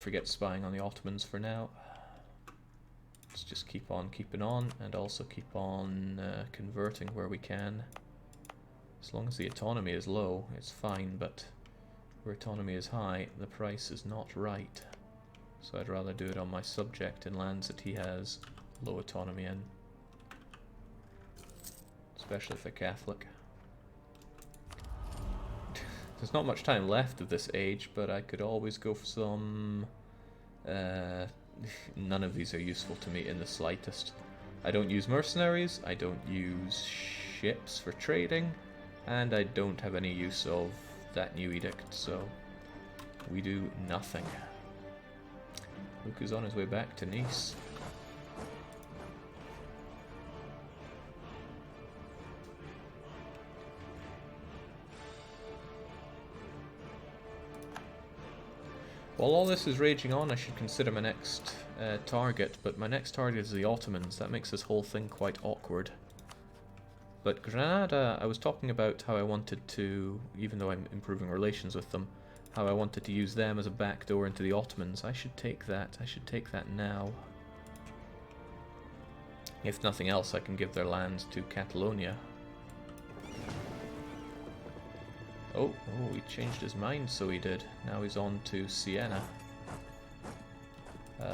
Forget spying on the Ottomans for now. Let's just keep on keeping on, and also keep on converting where we can. As long as the autonomy is low, it's fine, but where autonomy is high, the price is not right. So I'd rather do it on my subject in lands that he has low autonomy in. Especially if they're Catholic. There's not much time left of this age, but I could always go for some... none of these are useful to me in the slightest. I don't use mercenaries, I don't use ships for trading, and I don't have any use of that new edict, so we do nothing. Luke is on his way back to Nice. While all this is raging on, I should consider my next target, but my next target is the Ottomans. That makes this whole thing quite awkward. But Granada, I was talking about how I wanted to, even though I'm improving relations with them, how I wanted to use them as a backdoor into the Ottomans. I should take that. I should take that now. If nothing else, I can give their lands to Catalonia. Oh, he changed his mind, so he did. Now he's on to Siena. The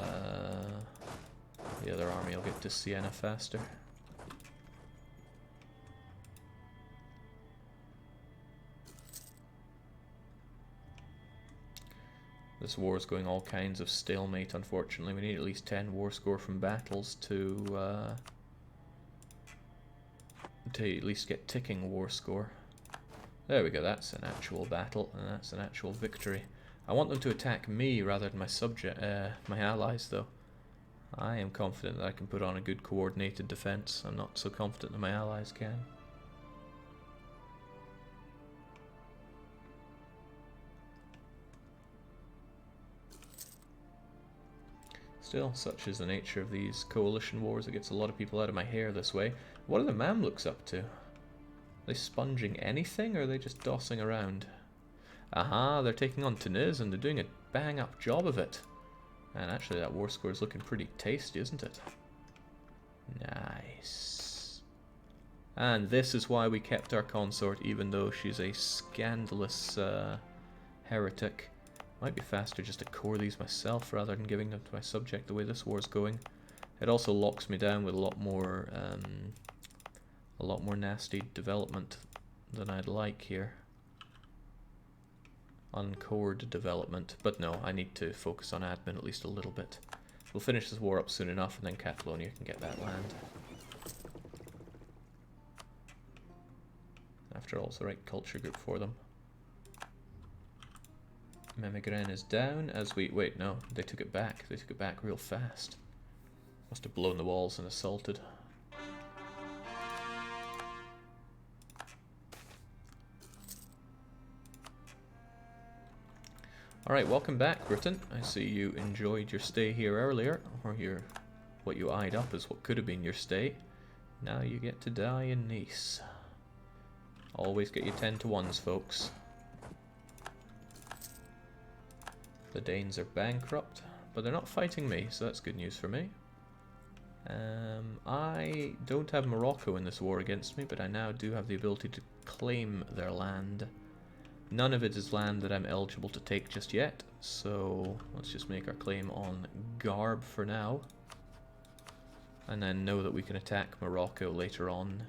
other army will get to Siena faster. This war is going all kinds of stalemate, unfortunately. We need at least 10 war score from battles to at least get ticking war score. There we go, that's an actual battle, and that's an actual victory. I want them to attack me rather than my allies, though. I am confident that I can put on a good coordinated defense. I'm not so confident that my allies can. Still, such is the nature of these coalition wars. It gets a lot of people out of my hair this way. What are the Mamluks up to? Are they sponging anything, or are they just dossing around? Aha, they're taking on Tunis, and they're doing a bang-up job of it. And actually, that war score is looking pretty tasty, isn't it? Nice. And this is why we kept our consort, even though she's a scandalous heretic. Might be faster just to core these myself rather than giving them to my subject the way this war's going. It also locks me down with a lot more nasty development than I'd like here. Uncored development, but no, I need to focus on admin at least a little bit. We'll finish this war up soon enough, and then Catalonia can get that land. After all, it's the right culture group for them. Memigren is down as we... Wait, no, they took it back. They took it back real fast. Must have blown the walls and assaulted. Alright, welcome back, Britain. I see you enjoyed your stay here earlier, or what you eyed up as what could have been your stay. Now you get to die in Nice. Always get your 10 to 1s, folks. The Danes are bankrupt, but they're not fighting me, so that's good news for me. I don't have Morocco in this war against me, but I now do have the ability to claim their land. None of it is land that I'm eligible to take just yet, so let's just make our claim on Garb for now. And then know that we can attack Morocco later on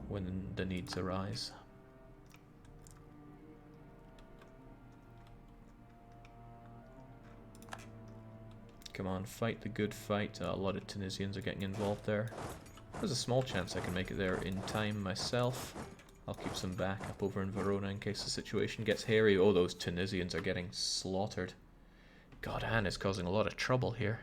when the needs arise. Come on, fight the good fight. A lot of Tunisians are getting involved there. There's a small chance I can make it there in time myself. I'll keep some backup over in Verona in case the situation gets hairy. Oh, those Tunisians are getting slaughtered. God, Anne is causing a lot of trouble here.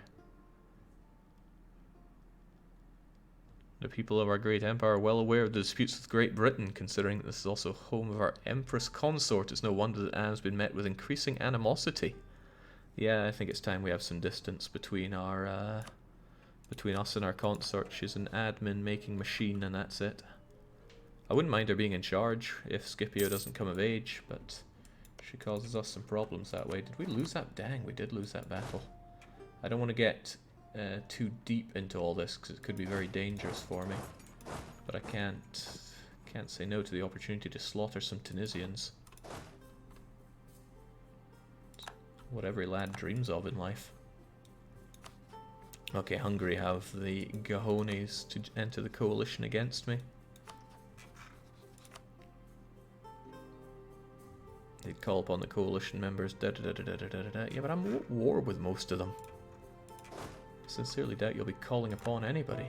The people of our great empire are well aware of the disputes with Great Britain, considering that this is also home of our Empress Consort. It's no wonder that Anne has been met with increasing animosity. Yeah, I think it's time we have some distance between our between us and our consort. She's an admin-making machine, and that's it. I wouldn't mind her being in charge if Scipio doesn't come of age, but She causes us some problems that way. Did we lose that? Dang, we did lose that battle. I don't want to get too deep into all this because it could be very dangerous for me. But I can't say no to the opportunity to slaughter some Tunisians. It's what every lad dreams of in life. Okay, Hungary have the cojones to enter the coalition against me. They'd call upon the coalition members. Da, da, da, da, da, da, da. Yeah, but I'm at war with most of them. Sincerely doubt you'll be calling upon anybody.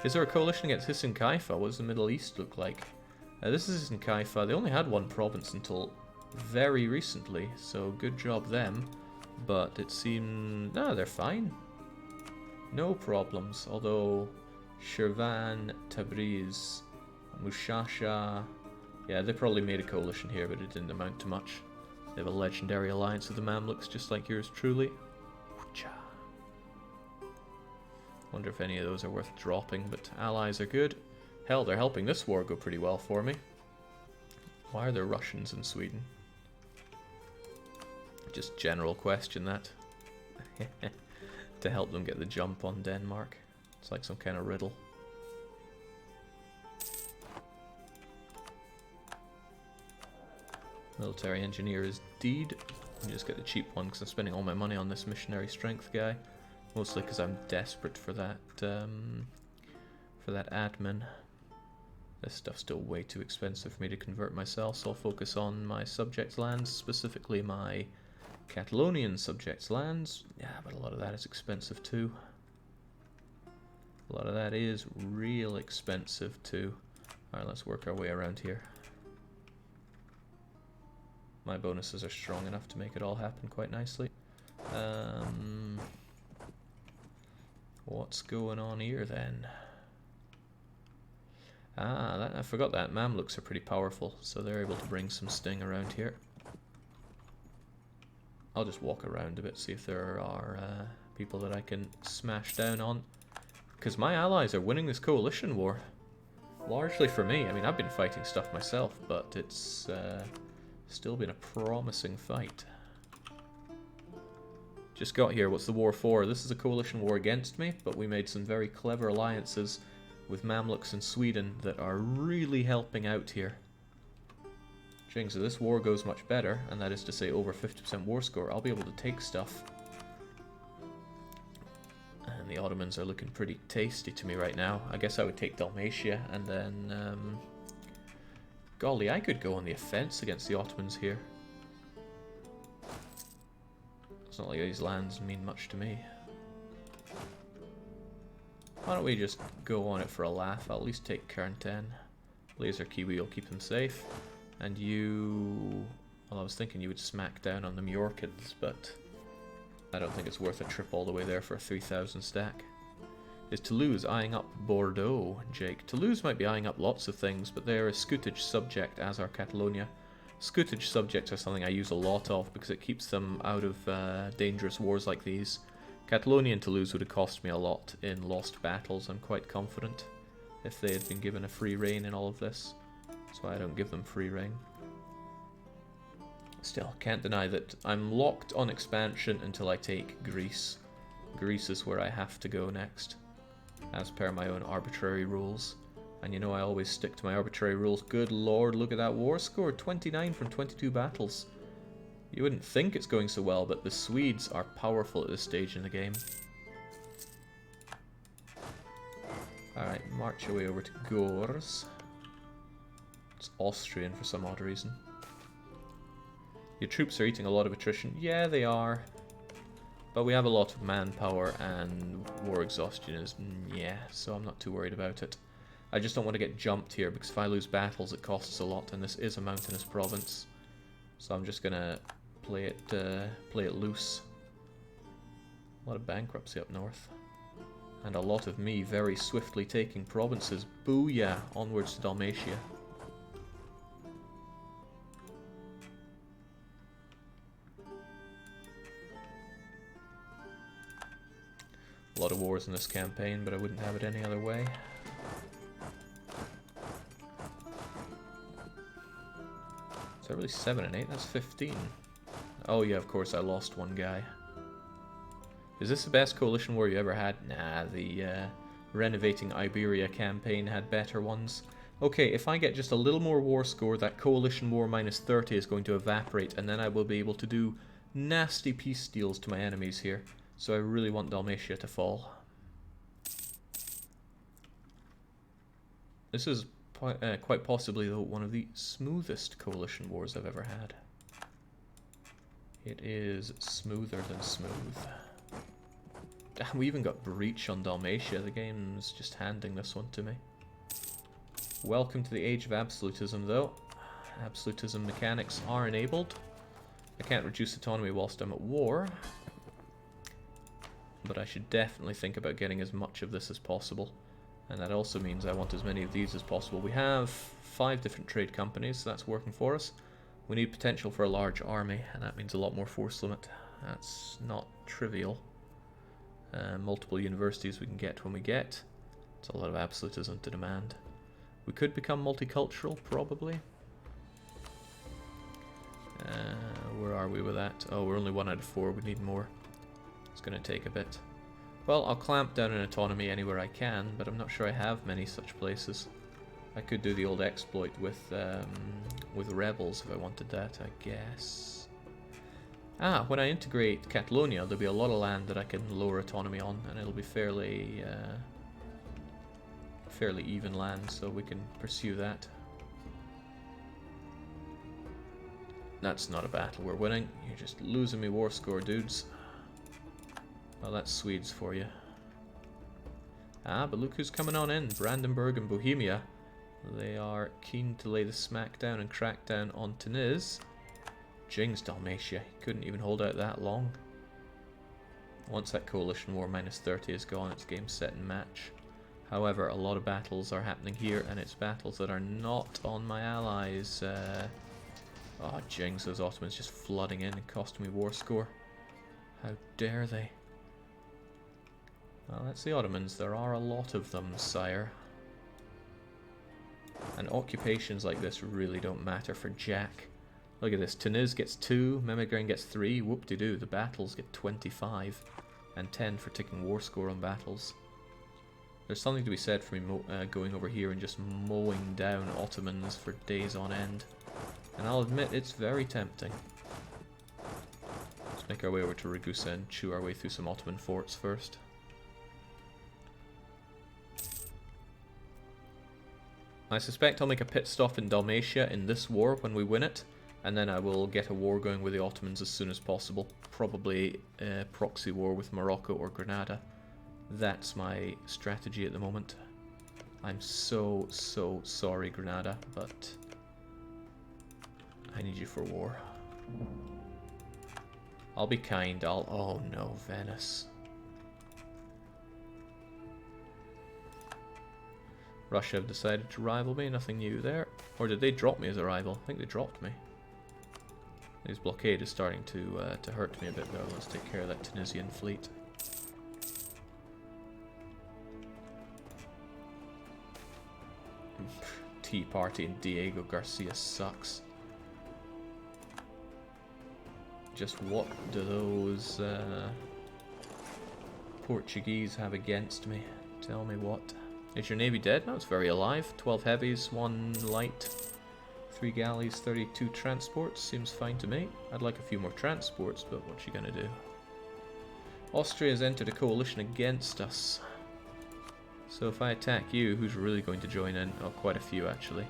Is there a coalition against Hissen Kaifa? What does the Middle East look like? This is Hissen Kaifa. They only had one province until very recently, so good job them. But it seemed... no, they're fine. No problems. Although Shirvan, Tabriz, Mushasha... yeah, they probably made a coalition here, but it didn't amount to much. They have a legendary alliance with the Mamluks, just like yours truly. Wonder if any of those are worth dropping, but allies are good. Hell, they're helping this war go pretty well for me. Why are there Russians in Sweden? Just general question that. To help them get the jump on Denmark. It's like some kind of riddle. Military engineer is deed. Let me just get the cheap one because I'm spending all my money on this missionary strength guy. Mostly because I'm desperate for that admin. This stuff's still way too expensive for me to convert myself, so I'll focus on my subjects' lands, specifically my Catalonian subjects' lands. Yeah, but a lot of that is expensive too. A lot of that is real expensive too. Alright, let's work our way around here. My bonuses are strong enough to make it all happen quite nicely. What's going on here then? Ah, I forgot that. Mamluks are pretty powerful, so they're able to bring some sting around here. I'll just walk around a bit, see if there are people that I can smash down on. Because my allies are winning this coalition war. Largely for me. I mean, I've been fighting stuff myself, but it's still been a promising fight. Just got here. What's the war for? This is a coalition war against me, but we made some very clever alliances with Mamluks in Sweden that are really helping out here. So this war goes much better, and that is to say over 50% war score. I'll be able to take stuff. And the Ottomans are looking pretty tasty to me right now. I guess I would take Dalmatia, and then... golly, I could go on the offense against the Ottomans here. It's not like these lands mean much to me. Why don't we just go on it for a laugh? I'll at least take Kärnten. Laser Kiwi will keep them safe. And you... well, I was thinking you would smack down on the Majorcans, but I don't think it's worth a trip all the way there for a 3,000 stack. Is Toulouse eyeing up Bordeaux, Jake? Toulouse might be eyeing up lots of things, but they're a scutage subject, as are Catalonia. Scutage subjects are something I use a lot of because it keeps them out of dangerous wars like these. Catalonia and Toulouse would have cost me a lot in lost battles, I'm quite confident, if they had been given a free reign in all of this. That's why I don't give them free reign. Still, can't deny that I'm locked on expansion until I take Greece. Greece is where I have to go next, as per my own arbitrary rules. And you know I always stick to my arbitrary rules. Good lord, look at that war score. 29 from 22 battles. You wouldn't think it's going so well, but the Swedes are powerful at this stage in the game. Alright, march your way over to Gors. It's Austrian for some odd reason. Your troops are eating a lot of attrition. Yeah, they are. But we have a lot of manpower and war exhaustion is yeah, so I'm not too worried about it. I just don't want to get jumped here because if I lose battles it costs a lot, and this is a mountainous province. So I'm just gonna play it loose. A lot of bankruptcy up north. And a lot of me very swiftly taking provinces. Booyah! Onwards to Dalmatia. A lot of wars in this campaign, but I wouldn't have it any other way. Is there Probably 7 and 8, that's 15. Oh yeah, of course I lost one guy. Is this the best coalition war you ever had? Nah, the Renovating Iberia campaign had better ones. Okay, if I get just a little more war score, that coalition war minus 30 is going to evaporate, and then I will be able to do nasty peace deals to my enemies here. So I really want Dalmatia to fall. This is quite possibly, though, one of the smoothest coalition wars I've ever had. It is smoother than smooth. We even got breach on Dalmatia. The game's just handing this one to me. Welcome to the age of absolutism, though. Absolutism mechanics are enabled. I can't reduce autonomy whilst I'm at war. But I should definitely think about getting as much of this as possible. And that also means I want as many of these as possible. We have 5 different trade companies, so that's working for us. We need potential for a large army, and that means a lot more force limit. That's not trivial. Multiple universities we can get when we get. It's a lot of absolutism to demand. We could become multicultural, probably. Where are we with that? Oh, we're only 1 out of 4. We need more. It's going to take a bit. Well, I'll clamp down on autonomy anywhere I can, but I'm not sure I have many such places. I could do the old exploit with rebels if I wanted that, I guess. Ah, when I integrate Catalonia, there'll be a lot of land that I can lower autonomy on, and it'll be fairly even land, so we can pursue that. That's not a battle we're winning. You're just losing me war score, dudes. Well, that's Swedes for you. Ah, but look who's coming on in. Brandenburg and Bohemia. They are keen to lay the smack down and crack down on Tunis. Jings Dalmatia. He couldn't even hold out that long. Once that coalition war minus 30 is gone, it's game, set, and match. However, a lot of battles are happening here, and it's battles that are not on my allies. Oh, Jings, those Ottomans just flooding in and costing me war score. How dare they? Well, that's the Ottomans. There are a lot of them, sire. And occupations like this really don't matter for Jack. Look at this. Tunis gets 2, Memigraine gets 3. Whoop-de-doo. The battles get 25. And 10 for ticking war score on battles. There's something to be said for me going over here and just mowing down Ottomans for days on end. And I'll admit, it's very tempting. Let's make our way over to Ragusa and chew our way through some Ottoman forts first. I suspect I'll make a pit stop in Dalmatia in this war when we win it, and then I will get a war going with the Ottomans as soon as possible. Probably a proxy war with Morocco or Granada. That's my strategy at the moment. I'm so sorry, Granada, but I need you for war. I'll be kind. Oh no, Venice. Russia have decided to rival me, nothing new there. Or did they drop me as a rival? I think they dropped me. This blockade is starting to hurt me a bit though. Let's take care of that Tunisian fleet. Tea Party and Diego Garcia sucks. Just what do those Portuguese have against me? Tell me what. Is your navy dead? No, it's very alive. 12 heavies, 1 light, 3 galleys, 32 transports. Seems fine to me. I'd like a few more transports, but what you gonna do? Austria has entered a coalition against us. So if I attack you, who's really going to join in? Oh, quite a few actually.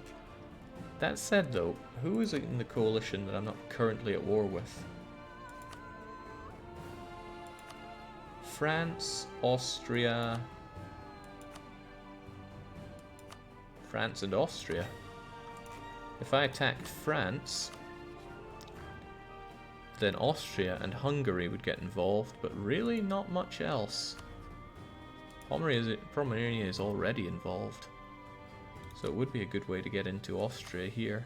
That said though, who is in the coalition that I'm not currently at war with? France, Austria... France and Austria. If I attacked France, then Austria and Hungary would get involved, but really not much else. Pomerania is already involved, so it would be a good way to get into Austria here.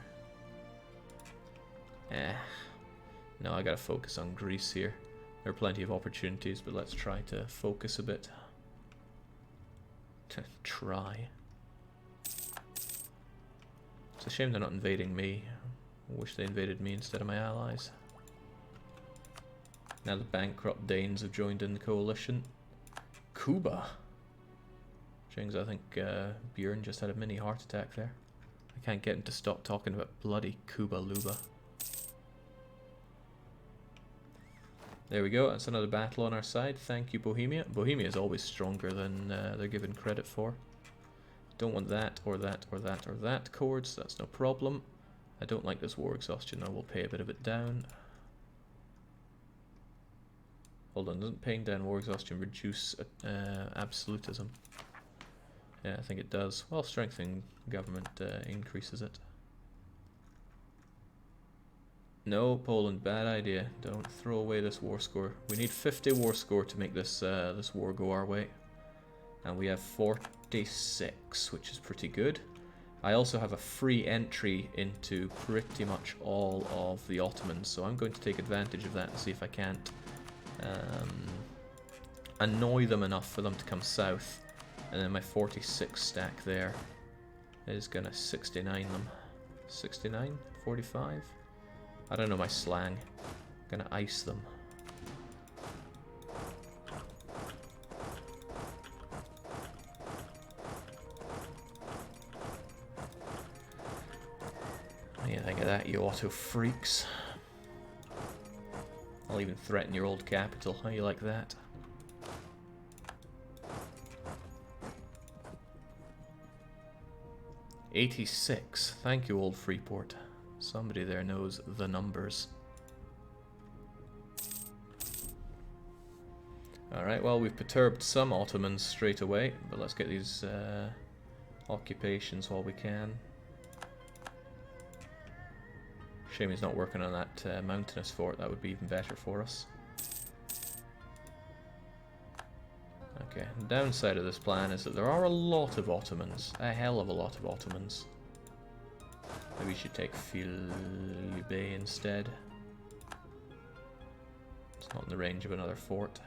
No, I gotta focus on Greece here. There are plenty of opportunities, but let's try to focus a bit. Try. It's a shame they're not invading me. Wish they invaded me instead of my allies. Now the bankrupt Danes have joined in the coalition. Cuba. James, I think Bjorn just had a mini heart attack there. I can't get him to stop talking about bloody Cuba Luba. There we go, that's another battle on our side. Thank you, Bohemia. Bohemia is always stronger than they're given credit for. Don't want that, or that, or that, or that chords, that's no problem. I don't like this war exhaustion, I will pay a bit of it down. Hold on, doesn't paying down war exhaustion reduce absolutism? Yeah, I think it does. Well, strengthening government increases it. No, Poland, bad idea. Don't throw away this war score. We need 50 war score to make this this war go our way. And we have 46, which is pretty good. I also have a free entry into pretty much all of the Ottomans, so I'm going to take advantage of that and see if I can't annoy them enough for them to come south. And then my 46 stack there is going to 69 them. 69? 45? I don't know my slang. I'm going to ice them. What do you think of that, you Otto freaks? I'll even threaten your old capital. How you like that? '86. Thank you, old Freeport. Somebody there knows the numbers. Alright, well, we've perturbed some Ottomans straight away, but let's get these occupations while we can. Shame he's not working on that mountainous fort, that would be even better for us. Okay, the downside of this plan is that there are a lot of Ottomans, a hell of a lot of Ottomans. Maybe we should take Filbay instead. It's not in the range of another fort.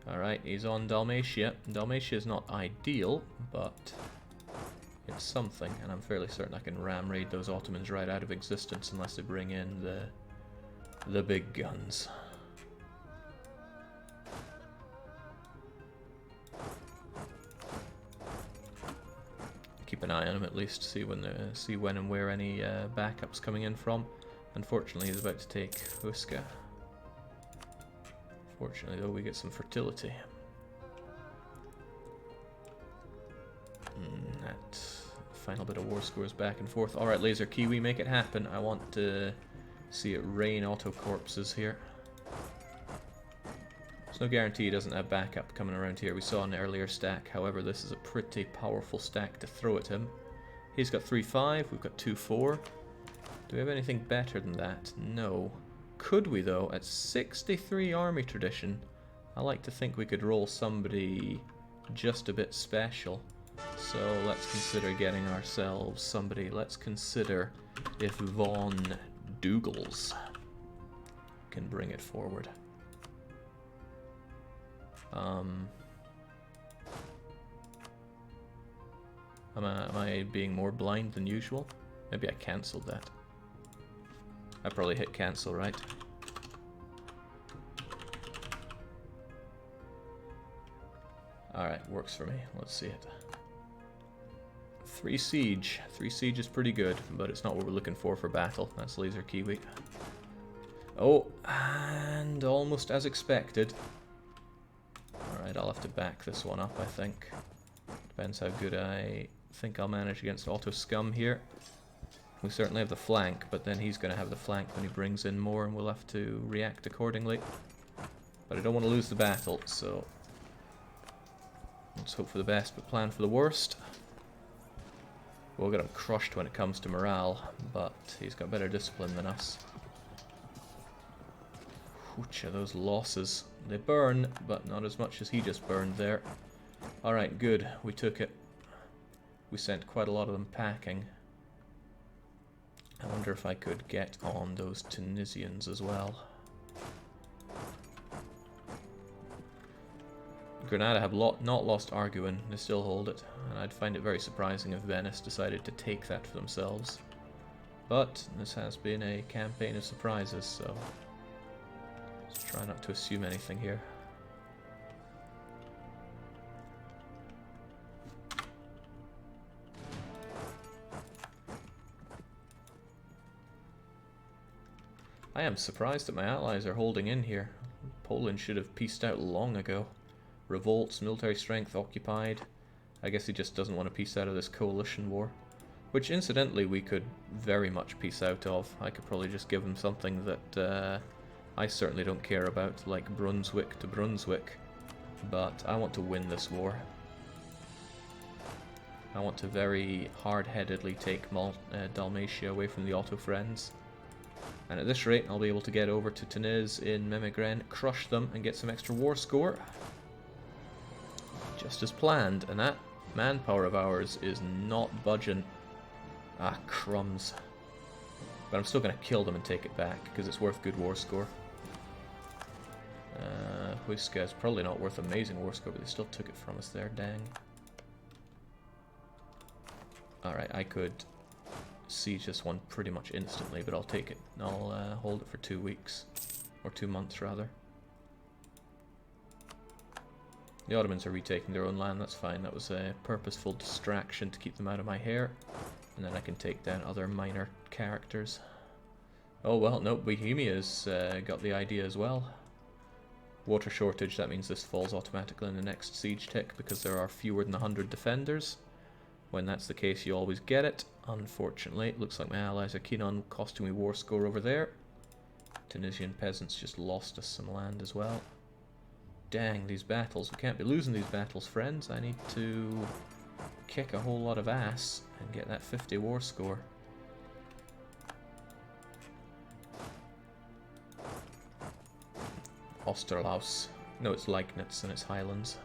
Alright, he's on Dalmatia. Dalmatia is not ideal, but it's something, and I'm fairly certain I can ram raid those Ottomans right out of existence unless they bring in the big guns. Keep an eye on him at least, see when and where any backups coming in from. Unfortunately, he's about to take Huska. Fortunately, though, we get some fertility. That final bit of war scores back and forth. Alright, Laser Kiwi, make it happen. I want to see it rain auto corpses here. There's no guarantee he doesn't have backup coming around here. We saw an earlier stack, however, this is a pretty powerful stack to throw at him. He's got 3-5, we've got 2-4. Do we have anything better than that? No. Could we, though? At 63 army tradition, I like to think we could roll somebody just a bit special. So let's consider getting ourselves somebody. Let's consider if Von Dougals can bring it forward. Am I being more blind than usual? Maybe I cancelled that. I probably hit cancel, right? Alright, works for me. Let's see it. 3 siege. 3 siege is pretty good, but it's not what we're looking for battle. That's Laser Kiwi. Oh, and almost as expected. Alright, I'll have to back this one up, I think. Depends how good I think I'll manage against Auto Scum here. We certainly have the flank, but then he's going to have the flank when he brings in more, and we'll have to react accordingly. But I don't want to lose the battle, so let's hope for the best, but plan for the worst. We'll get him crushed when it comes to morale, but he's got better discipline than us. Hoocha, those losses. They burn, but not as much as he just burned there. Alright, good. We took it. We sent quite a lot of them packing. I wonder if I could get on those Tunisians as well. Granada have not lost Arguin, they still hold it, and I'd find it very surprising if Venice decided to take that for themselves. But this has been a campaign of surprises, so let's try not to assume anything here. I am surprised that my allies are holding in here. Poland should have peaced out long ago. Revolts, military strength occupied. I guess he just doesn't want to peace out of this coalition war. Which, incidentally, we could very much peace out of. I could probably just give him something that I certainly don't care about, like Brunswick to Brunswick. But I want to win this war. I want to very hard-headedly take Dalmatia away from the Otto friends. And at this rate, I'll be able to get over to Tunis in Memegren, crush them, and get some extra war score. Just as planned, and that manpower of ours is not budging. Ah, crumbs. But I'm still going to kill them and take it back, because it's worth good war score. Huesca is probably not worth amazing war score, but they still took it from us there, dang. Alright, I could siege this one pretty much instantly, but I'll take it. I'll hold it for 2 weeks. Or 2 months, rather. The Ottomans are retaking their own land, that's fine. That was a purposeful distraction to keep them out of my hair. And then I can take down other minor characters. Oh well, no, Bohemia's got the idea as well. Water shortage, that means this falls automatically in the next siege tick because there are fewer than 100 defenders. When that's the case, you always get it. Unfortunately, it looks like my allies are keen on costing me war score over there. Tunisian peasants just lost us some land as well. Dang, these battles. We can't be losing these battles, friends. I need to kick a whole lot of ass and get that 50 war score. Osterlaus. No, it's Leibnitz and it's Highlands.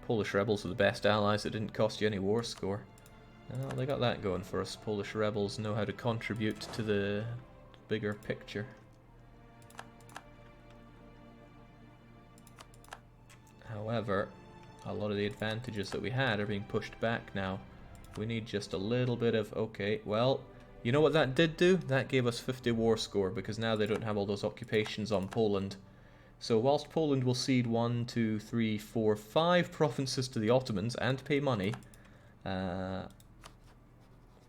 Polish rebels are the best allies that didn't cost you any war score. Well, they got that going for us. Polish rebels know how to contribute to the bigger picture. However, a lot of the advantages that we had are being pushed back now. We need just a little bit of... Okay, well, you know what that did do? That gave us 50 war score, because now they don't have all those occupations on Poland. So whilst Poland will cede 1, 2, 3, 4, 5 provinces to the Ottomans and pay money,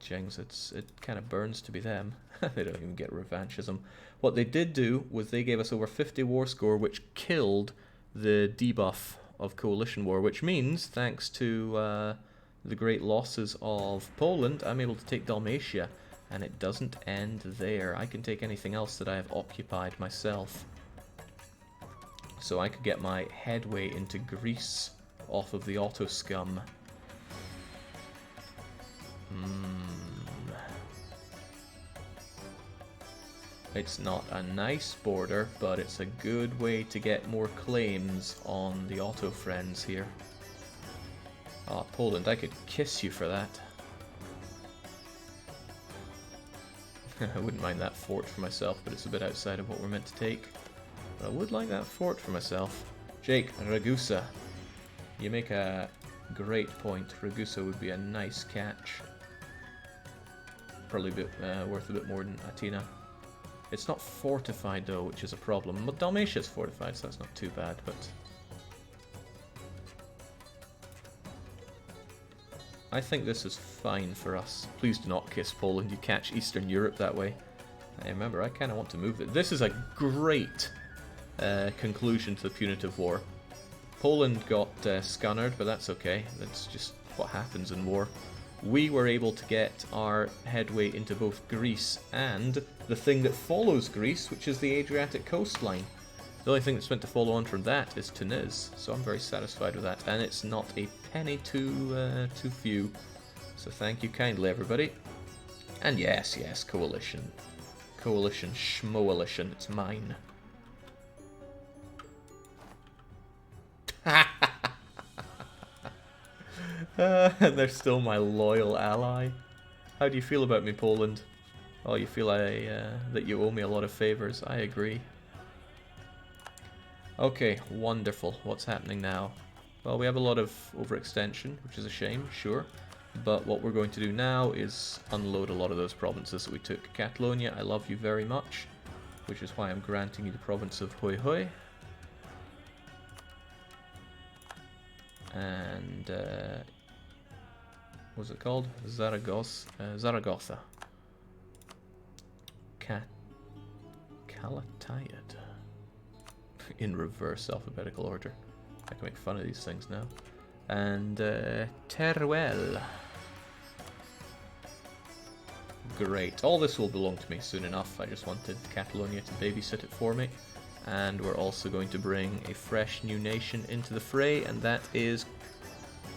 Jengs, it kind of burns to be them. They don't even get revanchism. What they did do was they gave us over 50 war score, which killed the debuff of coalition war, which means, thanks to the great losses of Poland, I'm able to take Dalmatia, and it doesn't end there. I can take anything else that I have occupied myself. So I could get my headway into Greece off of the Otto scum. It's not a nice border, but it's a good way to get more claims on the Otto friends here. Ah, Poland, I could kiss you for that. I wouldn't mind that fort for myself, but it's a bit outside of what we're meant to take. But I would like that fort for myself. Jake, Ragusa. You make a great point. Ragusa would be a nice catch. Probably a bit, worth a bit more than Atina. It's not fortified though, which is a problem. But Dalmatia is fortified, so that's not too bad, but... I think this is fine for us. Please do not kiss Poland. You catch Eastern Europe that way. Hey, remember, I kind of want to move it. This is a great conclusion to the punitive war. Poland got scunnered, but that's okay. That's just what happens in war. We were able to get our headway into both Greece and the thing that follows Greece, which is the Adriatic coastline. The only thing that's meant to follow on from that is Tunis, so I'm very satisfied with that, and it's not a penny too few. So thank you kindly, everybody. And yes, coalition. Coalition, schmoalition, it's mine. And they're still my loyal ally. How do you feel about me, Poland? Oh, you feel that you owe me a lot of favors. I agree. Okay, wonderful. What's happening now? Well, we have a lot of overextension, which is a shame, sure. But what we're going to do now is unload a lot of those provinces that we took. Catalonia, I love you very much, which is why I'm granting you the province of Hoi Hoi. And, what's it called? Zaragoza. Calatayud. In reverse alphabetical order. I can make fun of these things now. And, Teruel. Great. All this will belong to me soon enough. I just wanted Catalonia to babysit it for me. And we're also going to bring a fresh new nation into the fray, and that is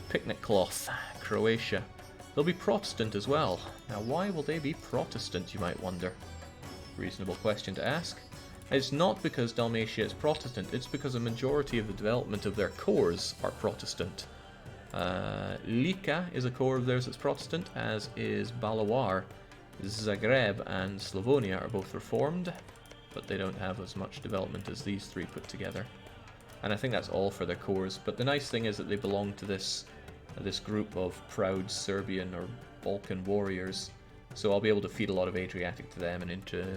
Picnic Cloth, Croatia. They'll be Protestant as well. Now, why will they be Protestant, you might wonder? Reasonable question to ask. It's not because Dalmatia is Protestant, it's because a majority of the development of their cores are Protestant. Lika is a core of theirs that's Protestant, as is Balavar. Zagreb and Slavonia are both Reformed, but they don't have as much development as these three put together. And I think that's all for their cores, but the nice thing is that they belong to this group of proud Serbian or Balkan warriors, so I'll be able to feed a lot of Adriatic to them and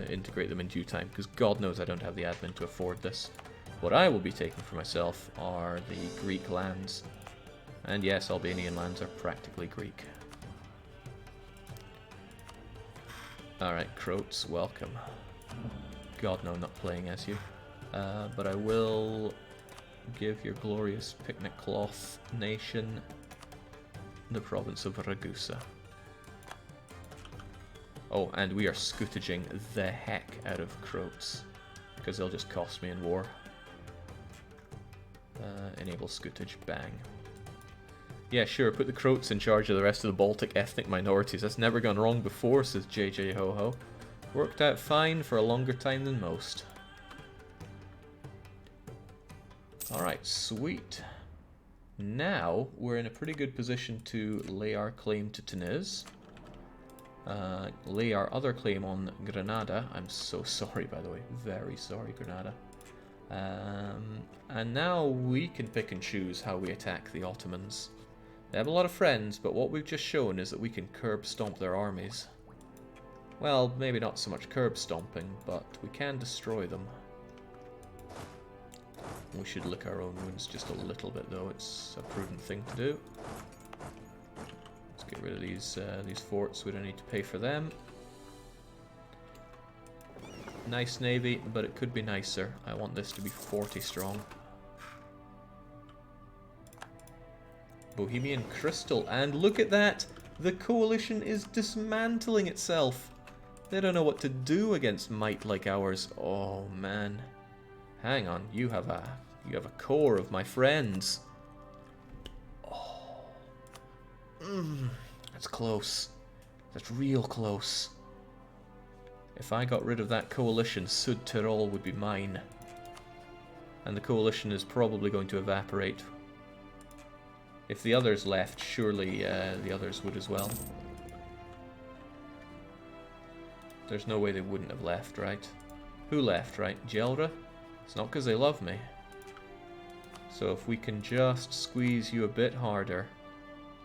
integrate them in due time, because God knows I don't have the admin to afford this. What I will be taking for myself are the Greek lands, and yes, Albanian lands are practically Greek. Alright, Croats, welcome. God, no, I'm not playing as you. But I will give your glorious Picnic Cloth nation the province of Ragusa. Oh, and we are scootaging the heck out of Croats, because they'll just cost me in war. Enable scootage, bang. Yeah, sure, put the Croats in charge of the rest of the Baltic ethnic minorities. That's never gone wrong before, says JJ Ho Ho. Worked out fine for a longer time than most. Alright, sweet. Now, we're in a pretty good position to lay our claim to Tunis. Lay our other claim on Granada. I'm so sorry, by the way. Very sorry, Granada. And now we can pick and choose how we attack the Ottomans. They have a lot of friends, but what we've just shown is that we can curb stomp their armies. Well, maybe not so much curb stomping, but we can destroy them. We should lick our own wounds just a little bit, though. It's a prudent thing to do. Let's get rid of these forts. We don't need to pay for them. Nice navy, but it could be nicer. I want this to be 40 strong. Bohemian Crystal, and look at that! The coalition is dismantling itself. They don't know what to do against might like ours. Oh man. Hang on, you have a core of my friends. Oh. That's close. That's real close. If I got rid of that coalition, Sud Tirol would be mine. And the coalition is probably going to evaporate. If the others left, surely the others would as well. There's no way they wouldn't have left, right? Who left, right? Gelra? It's not because they love me. So if we can just squeeze you a bit harder,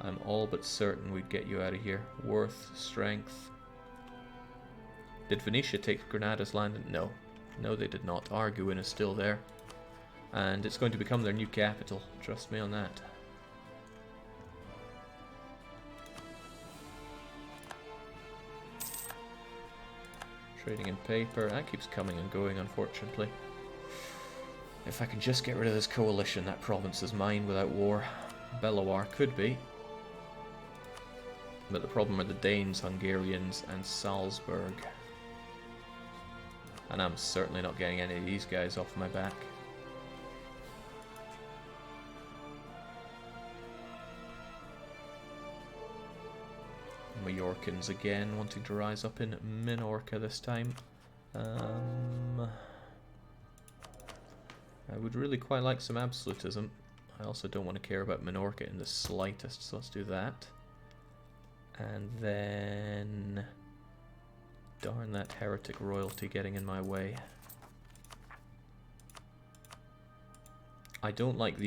I'm all but certain we'd get you out of here. Worth, strength. Did Venetia take Granada's land? No. No, they did not. Arguin is still there. And it's going to become their new capital. Trust me on that. Trading in paper. That keeps coming and going, unfortunately. If I can just get rid of this coalition, that province is mine without war. Belawar could be. But the problem are the Danes, Hungarians, and Salzburg. And I'm certainly not getting any of these guys off my back. Majorcans again, wanting to rise up in Minorca this time. I would really quite like some absolutism. I also don't want to care about Minorca in the slightest, so let's do that. And then... darn that heretic royalty getting in my way. I don't like